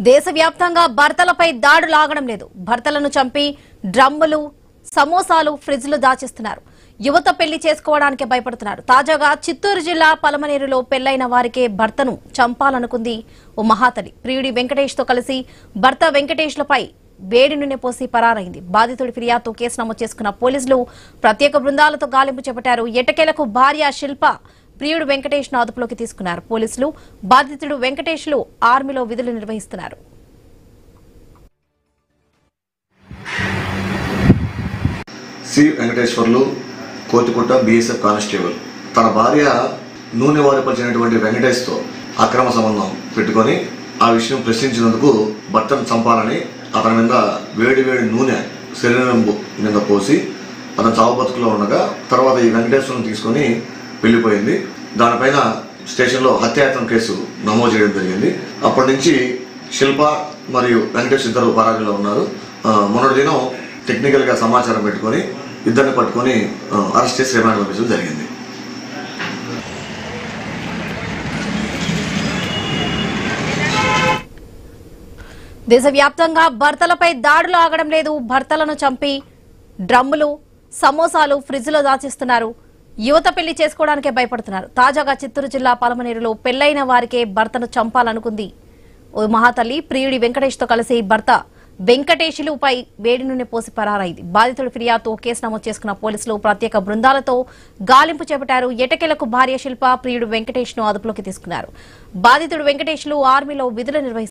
దేశవ్యాప్తంగా భర్తలపై దాడులు ఆగడం లేదు. భర్తలను చంపి డ్రమ్ములు, సమోసాలు, ఫ్రిడ్జ్లు దాచిస్తున్నారు. యువత పెళ్లి చేసుకోవడానికి భయపడుతున్నారు. తాజాగా చిత్తూరు జిల్లా పలమనేరులో పెళ్లైన వారికే భర్తను చంపాలనుకుంది ఓ మహాతలి. ప్రియుడి వెంకటేష్ తో కలిసి భర్త వెంకటేష్లపై వేడి నూనె పోసి పరారైంది. బాధితుడి ఫిర్యాదుతో కేసు నమోదు చేసుకున్న పోలీసులు ప్రత్యేక బృందాలతో గాలింపు చేపట్టారు. ఎట్టకేలకు భార్య శిల్ప, ప్రియుడు వెంకటేష్ ను అదుపులోకి తీసుకున్నారు పోలీసులు. బాధితుడు వెంకటేష్లు ఆర్మీలో విధులు నిర్వహిస్తున్నారు. సి వెంకటేశ్వర్లు కోతికుట్ట BSF కానిస్టేబుల్ తన భార్య నూనె వారిపరిచినటువంటి వెంకటేష్తో అక్రమ సంబంధం పెట్టుకొని ఆ విషయం ప్రశ్నించినందుకు భర్తను చంపాలని అతని మీద వేడి నూనె శరీరం మీద పోసి అతను చావు బతుకులో ఉండగా తర్వాత ఈ వెంకటేశ్వరుని తీసుకొని వెళ్ళిపోయింది. దానిపైన స్టేషన్లో హత్యాయత్నం కేసు నమోదు చేయడం జరిగింది. అప్పటి నుంచి శిల్ప మరియు వెంకటేష్ ఇద్దరు పరారీలో ఉన్నారు. మొన్నటి దినం టెక్నికల్గా సమాచారం పెట్టుకొని ఇద్దరిని పట్టుకొని అరెస్ట్ చేసి రిమాండ్ పంపించడం జరిగింది. దేశవ్యాప్తంగా భర్తలపై దాడులు ఆగడం లేదు. భర్తలను చంపి డ్రమ్ములు, సమోసాలు, ఫ్రిడ్జ్లో దాచిస్తున్నారు. యువత పెళ్లి చేసుకోవడానికే భయపడుతున్నారు. తాజాగా చిత్తూరు జిల్లా పలమనేరులో పెళ్లైన వారికే భర్తను చంపాలనుకుంది ఓ మహాతల్లి. ప్రియుడి వెంకటేష్ తో కలిసి భర్త వెంకటేష్లపై వేడి నూనె పోసి పరారైంది. బాధితుడి ఫిర్యాదుతో కేసు నమోదు చేసుకున్న పోలీసులు ప్రత్యేక బృందాలతో గాలింపు చేపట్టారు. ఎటకెలకు భార్య శిల్ప, ప్రియుడు వెంకటేష్ ను అదుపులోకి తీసుకున్నారు. బాధితుడు వెంకటేష్లు ఆర్మీలో విధులు నిర్వహిస్తున్నారు.